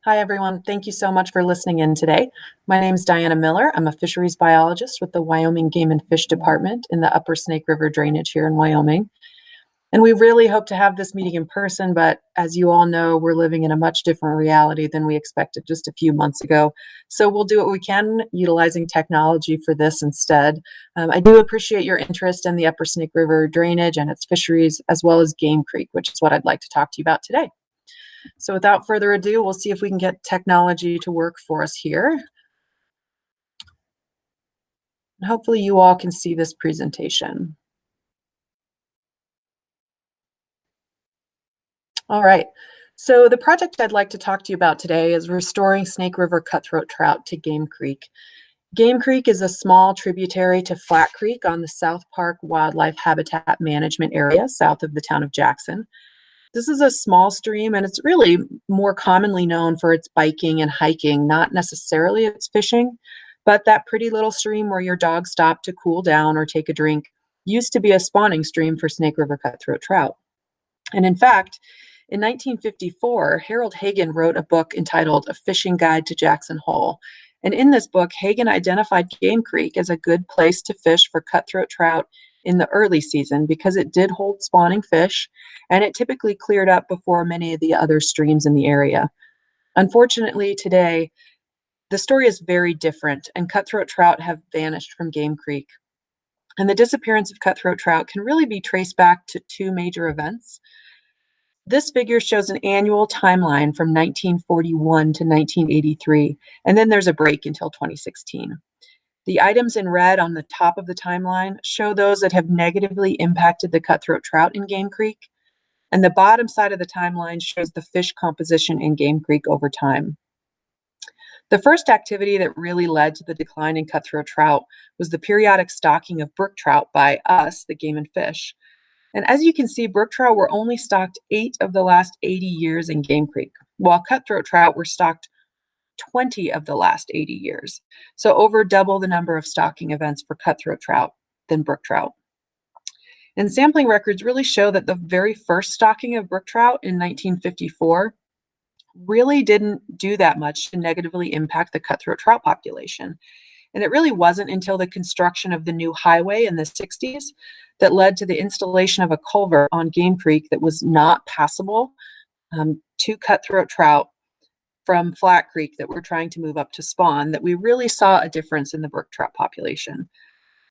Hi, everyone. Thank you so much for listening in today. My name is Diana Miller. I'm a fisheries biologist with the Wyoming Game and Fish Department in the Upper Snake River drainage here in Wyoming. And we really hope to have this meeting in person, but as you all know, we're living in a much different reality than we expected just a few months ago. So we'll do what we can utilizing technology for this instead. I do appreciate your interest in the Upper Snake River drainage and its fisheries, as well as Game Creek, which is what I'd like to talk to you about today. So without further ado, we'll see if we can get technology to work for us here. And hopefully you all can see this presentation. All right. So the project I'd like to talk to you about today is restoring Snake River cutthroat trout to Game Creek. Game Creek is a small tributary to Flat Creek on the South Park Wildlife Habitat Management Area south of the town of Jackson. This is a small stream, and it's really more commonly known for its biking and hiking, not necessarily its fishing. But that pretty little stream where your dog stopped to cool down or take a drink used to be a spawning stream for Snake River cutthroat trout. And in fact, in 1954, Harold Hagen wrote a book entitled A Fishing Guide to Jackson Hole. And in this book, Hagen identified Game Creek as a good place to fish for cutthroat trout in the early season because it did hold spawning fish, and it typically cleared up before many of the other streams in the area. Unfortunately, today, the story is very different, and cutthroat trout have vanished from Game Creek. And the disappearance of cutthroat trout can really be traced back to two major events. This figure shows an annual timeline from 1941 to 1983, and then there's a break until 2016. The items in red on the top of the timeline show those that have negatively impacted the cutthroat trout in Game Creek, and the bottom side of the timeline shows the fish composition in Game Creek over time. The first activity that really led to the decline in cutthroat trout was the periodic stocking of brook trout by us, the Game and Fish. And as you can see, brook trout were only stocked 8 of the last 80 years in Game Creek, while cutthroat trout were stocked 20 of the last 80 years. So over double the number of stocking events for cutthroat trout than brook trout. And sampling records really show that the very first stocking of brook trout in 1954 really didn't do that much to negatively impact the cutthroat trout population. And it really wasn't until the construction of the new highway in the 60s that led to the installation of a culvert on Game Creek that was not passable to cutthroat trout from Flat Creek that were trying to move up to spawn, that we really saw a difference in the brook trout population.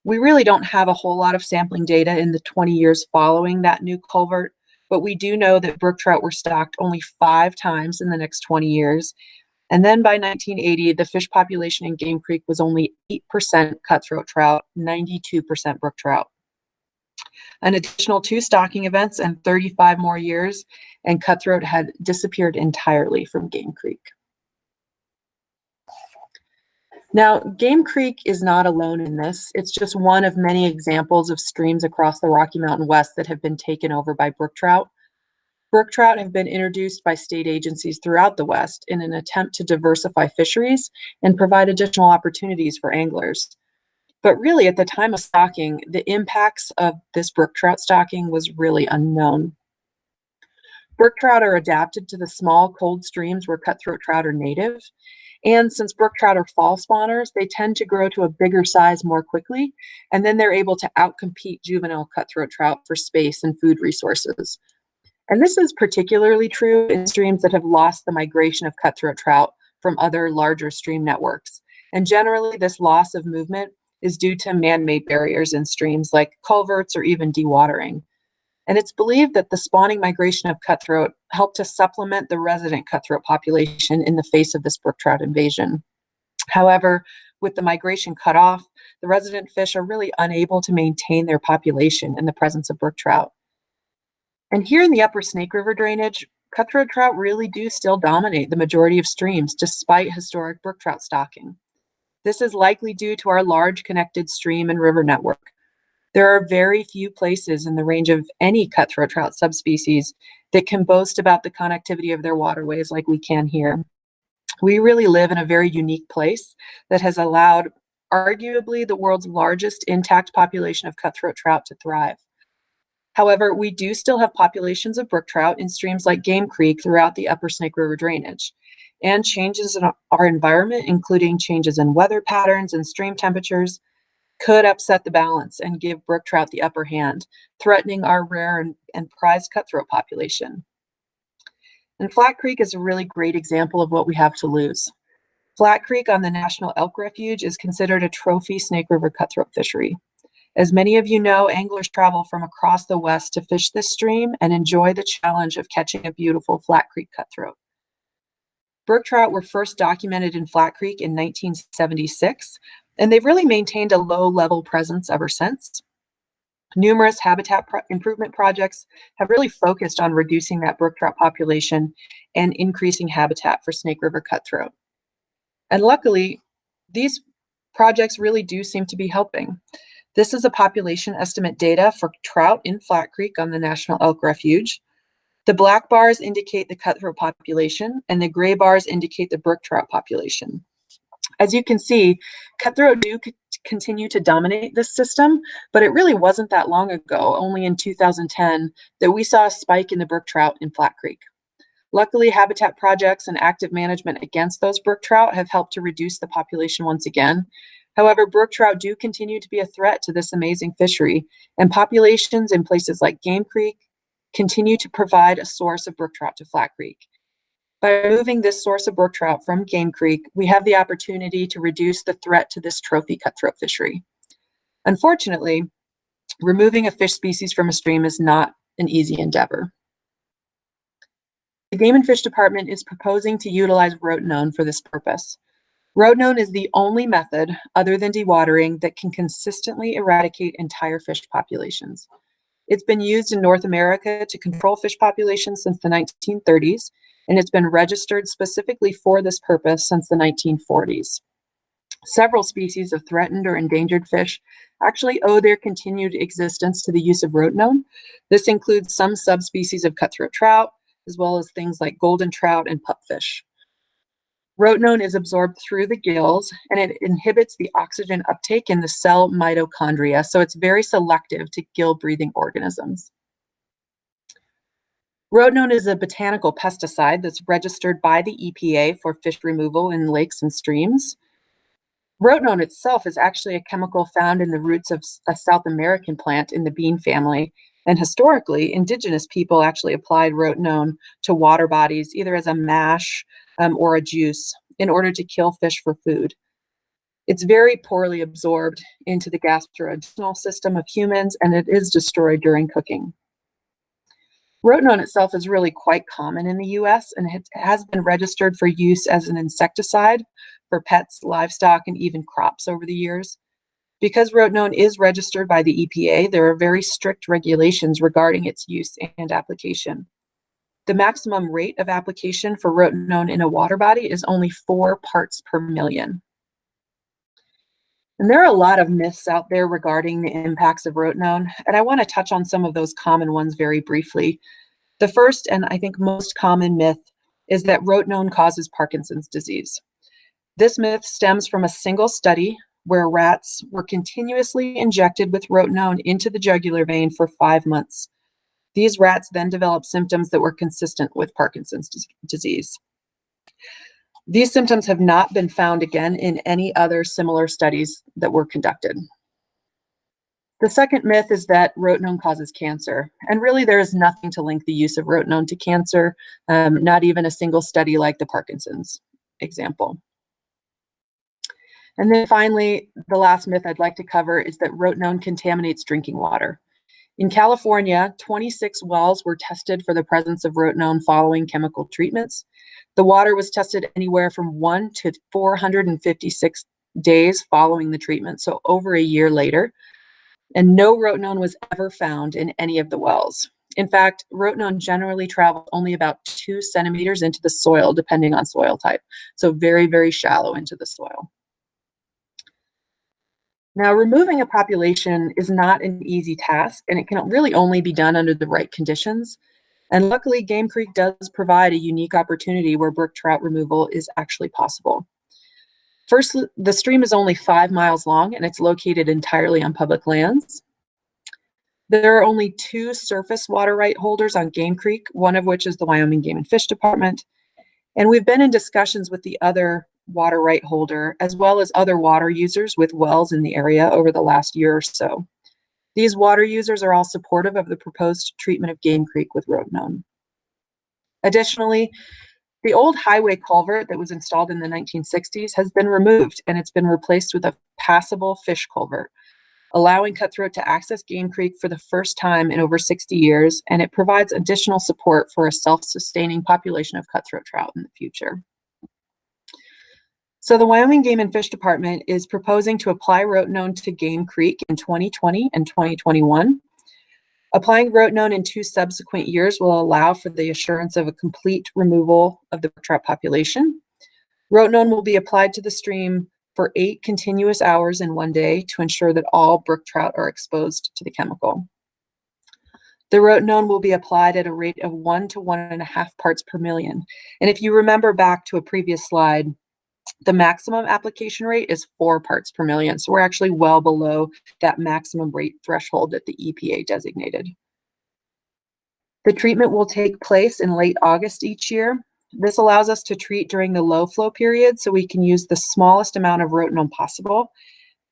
We really don't have a whole lot of sampling data in the 20 years following that new culvert, but we do know that brook trout were stocked only 5 times in the next 20 years. And then by 1980, the fish population in Game Creek was only 8% cutthroat trout, 92% brook trout. An additional 2 stocking events and 35 more years, and cutthroat had disappeared entirely from Game Creek. Now, Game Creek is not alone in this. It's just one of many examples of streams across the Rocky Mountain West that have been taken over by brook trout. Brook trout have been introduced by state agencies throughout the West in an attempt to diversify fisheries and provide additional opportunities for anglers. But really, at the time of stocking, the impacts of this brook trout stocking was really unknown. Brook trout are adapted to the small, cold streams where cutthroat trout are native. And since brook trout are fall spawners, they tend to grow to a bigger size more quickly, and then they're able to outcompete juvenile cutthroat trout for space and food resources. And this is particularly true in streams that have lost the migration of cutthroat trout from other larger stream networks. And generally, this loss of movement is due to man-made barriers in streams like culverts or even dewatering. And it's believed that the spawning migration of cutthroat helped to supplement the resident cutthroat population in the face of this brook trout invasion. However, with the migration cut off, the resident fish are really unable to maintain their population in the presence of brook trout. And here in the Upper Snake River drainage, cutthroat trout really do still dominate the majority of streams despite historic brook trout stocking. This is likely due to our large connected stream and river network. There are very few places in the range of any cutthroat trout subspecies that can boast about the connectivity of their waterways like we can here. We really live in a very unique place that has allowed arguably the world's largest intact population of cutthroat trout to thrive. However, we do still have populations of brook trout in streams like Game Creek throughout the Upper Snake River drainage. and changes in our environment, including changes in weather patterns and stream temperatures, could upset the balance and give brook trout the upper hand, threatening our rare and prized cutthroat population. And Flat Creek is a really great example of what we have to lose. Flat Creek on the National Elk Refuge is considered a trophy Snake River cutthroat fishery. As many of you know, anglers travel from across the West to fish this stream and enjoy the challenge of catching a beautiful Flat Creek cutthroat. Brook trout were first documented in Flat Creek in 1976, and they've really maintained a low-level presence ever since. Numerous habitat improvement projects have really focused on reducing that brook trout population and increasing habitat for Snake River cutthroat. And luckily, these projects really do seem to be helping. This is a population estimate data for trout in Flat Creek on the National Elk Refuge. The black bars indicate the cutthroat population, and the gray bars indicate the brook trout population. As you can see, cutthroat do continue to dominate this system, but it really wasn't that long ago, only in 2010, that we saw a spike in the brook trout in Flat Creek. Luckily, habitat projects and active management against those brook trout have helped to reduce the population once again. However, brook trout do continue to be a threat to this amazing fishery, and populations in places like Game Creek continue to provide a source of brook trout to Flat Creek. By removing this source of brook trout from Game Creek, we have the opportunity to reduce the threat to this trophy cutthroat fishery. Unfortunately, removing a fish species from a stream is not an easy endeavor. The Game and Fish Department is proposing to utilize rotenone for this purpose. Rotenone is the only method, other than dewatering, that can consistently eradicate entire fish populations. It's been used in North America to control fish populations since the 1930s, and it's been registered specifically for this purpose since the 1940s. Several species of threatened or endangered fish actually owe their continued existence to the use of rotenone. This includes some subspecies of cutthroat trout, as well as things like golden trout and pupfish. Rotenone is absorbed through the gills, and it inhibits the oxygen uptake in the cell mitochondria, so it's very selective to gill-breathing organisms. Rotenone is a botanical pesticide that's registered by the EPA for fish removal in lakes and streams. Rotenone itself is actually a chemical found in the roots of a South American plant in the bean family, and historically, indigenous people actually applied rotenone to water bodies either as a mash or a juice in order to kill fish for food. It's very poorly absorbed into the gastrointestinal system of humans, and it is destroyed during cooking. Rotenone itself is really quite common in the US, and it has been registered for use as an insecticide for pets, livestock, and even crops over the years. Because rotenone is registered by the EPA, there are very strict regulations regarding its use and application. The maximum rate of application for rotenone in a water body is only 4 parts per million. And there are a lot of myths out there regarding the impacts of rotenone, and I want to touch on some of those common ones very briefly. The first, and I think most common myth, is that rotenone causes Parkinson's disease. This myth stems from a single study where rats were continuously injected with rotenone into the jugular vein for 5 months. These rats then developed symptoms that were consistent with Parkinson's disease. These symptoms have not been found again in any other similar studies that were conducted. The second myth is that rotenone causes cancer, and really there is nothing to link the use of rotenone to cancer, not even a single study like the Parkinson's example. And then finally, the last myth I'd like to cover is that rotenone contaminates drinking water. In California, 26 wells were tested for the presence of rotenone following chemical treatments. The water was tested anywhere from 1 to 456 days following the treatment, so over a year later, and no rotenone was ever found in any of the wells. In fact, rotenone generally travels only about 2 centimeters into the soil, depending on soil type, so very, very shallow into the soil. Now, removing a population is not an easy task, and it can really only be done under the right conditions. And luckily, Game Creek does provide a unique opportunity where brook trout removal is actually possible. First, the stream is only 5 miles long, and it's located entirely on public lands. There are only 2 surface water right holders on Game Creek, one of which is the Wyoming Game and Fish Department. And we've been in discussions with the other water right holder, as well as other water users with wells in the area over the last year or so. These water users are all supportive of the proposed treatment of Game Creek with rotenone. Additionally, the old highway culvert that was installed in the 1960s has been removed, and it's been replaced with a passable fish culvert, allowing Cutthroat to access Game Creek for the first time in over 60 years, and it provides additional support for a self-sustaining population of cutthroat trout in the future. So the Wyoming Game and Fish Department is proposing to apply rotenone to Game Creek in 2020 and 2021. Applying rotenone in 2 subsequent years will allow for the assurance of a complete removal of the brook trout population. Rotenone will be applied to the stream for 8 continuous hours in one day to ensure that all brook trout are exposed to the chemical. The rotenone will be applied at a rate of 1 to 1.5 parts per million. And if you remember back to a previous slide, the maximum application rate is 4 parts per million. So we're actually well below that maximum rate threshold that the EPA designated. The treatment will take place in late August each year. This allows us to treat during the low flow period so we can use the smallest amount of rotenone possible.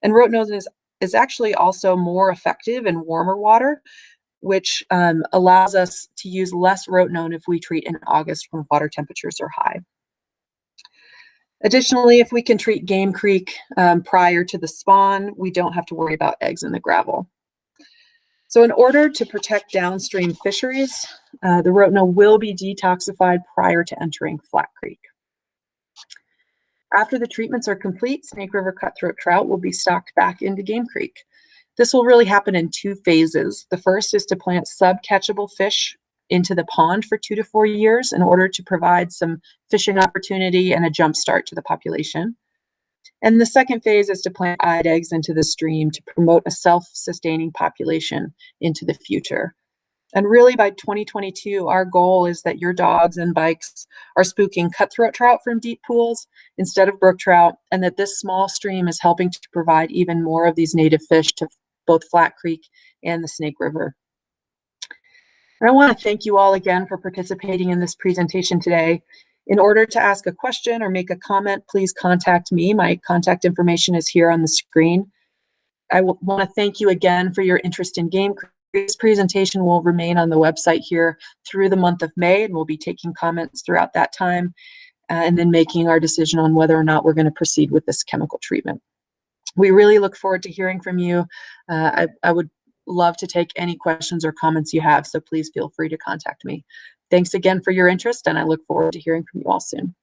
And rotenone is actually also more effective in warmer water, which allows us to use less rotenone if we treat in August when water temperatures are high. Additionally, if we can treat Game Creek prior to the spawn, we don't have to worry about eggs in the gravel. So in order to protect downstream fisheries, the rotenone will be detoxified prior to entering Flat Creek. After the treatments are complete, Snake River cutthroat trout will be stocked back into Game Creek. This will really happen in 2 phases. The first is to plant sub-catchable fish into the pond for 2 to 4 years in order to provide some fishing opportunity and a jump start to the population. And the second phase is to plant eyed eggs into the stream to promote a self-sustaining population into the future. And really by 2022, our goal is that your dogs and bikes are spooking cutthroat trout from deep pools instead of brook trout, and that this small stream is helping to provide even more of these native fish to both Flat Creek and the Snake River. And I want to thank you all again for participating in this presentation today. In order to ask a question or make a comment, please contact me. My contact information is here on the screen. I want to thank you again for your interest in Game Creek. This presentation will remain on the website here through the month of May, and we'll be taking comments throughout that time and then making our decision on whether or not we're going to proceed with this chemical treatment. We really look forward to hearing from you. I would love to take any questions or comments you have, so please feel free to contact me. Thanks again for your interest, and I look forward to hearing from you all soon.